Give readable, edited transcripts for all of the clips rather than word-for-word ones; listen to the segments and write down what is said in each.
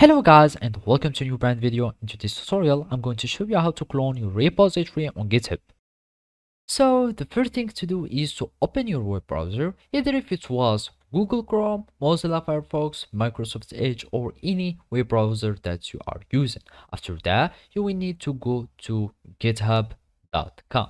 Hello guys and welcome to a new brand video. In today's tutorial, I'm going to show you how to clone your repository on GitHub. So the first thing to do is to open your web browser, either if it was Google Chrome, Mozilla Firefox, Microsoft Edge, or any web browser that you are using. After that, you will need to go to github.com.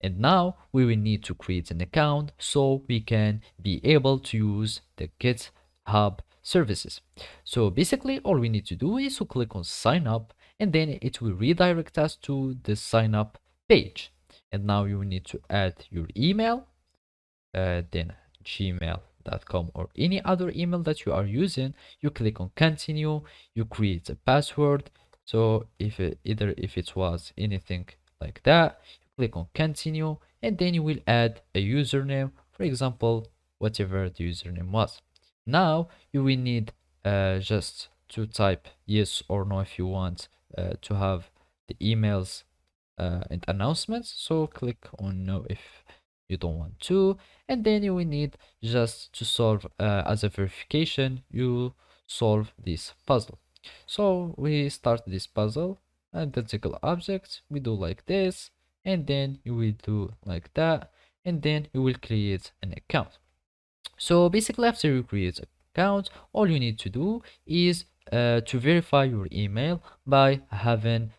And now we will need to create an account so we can be able to use the GitHub services. So basically all we need to do is to click on sign up, and then it will redirect us to the sign up page. And now you need to add your email, then gmail.com or any other email that you are using. You click on continue, you create a password. So if it was anything like that, you click on continue, and then you will add a username, for example whatever the username was. Now you will need just to type yes or no if you want to have the emails and announcements. So click on no if you don't want to, and then you will need just to solve as a verification, you solve this puzzle. So we start this puzzle, identical objects, we do like this, and then you will do like that, and then you will create an account. So basically after you create an account, all you need to do is to verify your email by having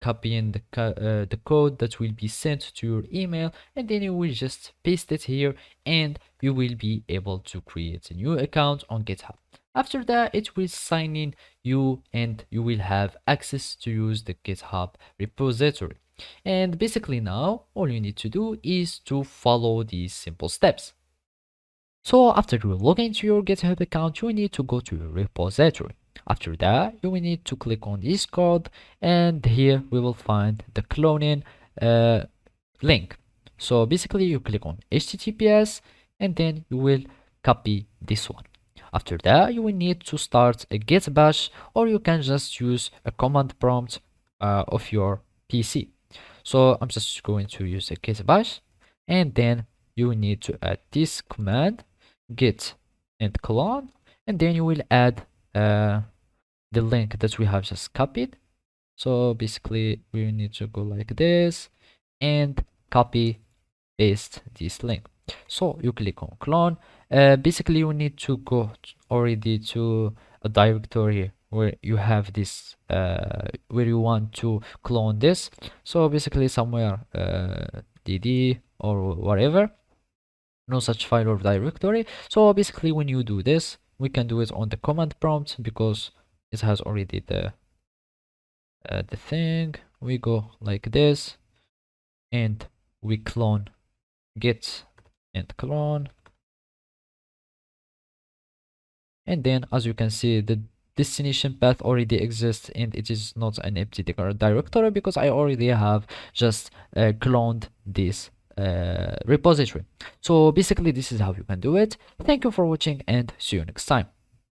copying the code that will be sent to your email, and then you will just paste it here and you will be able to create a new account on GitHub. After that, it will sign in you and you will have access to use the GitHub repository. And basically now all you need to do is to follow these simple steps. So after you log into your GitHub account, you need to go to your repository. After that, you will need to click on this code, and here we will find the cloning link. So basically you click on HTTPS and then you will copy this one. After that, you will need to start a git bash, or you can just use a command prompt of your PC. So I'm just going to use a git bash, and then you will need to add this command git and clone, and then you will add the link that we have just copied. So basically we need to go like this and copy paste this link. So you click on clone. Basically you need to go already to a directory where you have this where you want to clone this. So basically somewhere dd or whatever, no such file or directory. So basically when you do this, we can do it on the command prompt because it has already the thing. We go like this and we clone git and clone, and then as you can see the destination path already exists and it is not an empty directory because I already have just cloned this repository. So basically this is how you can do it. Thank you for watching and see you next time.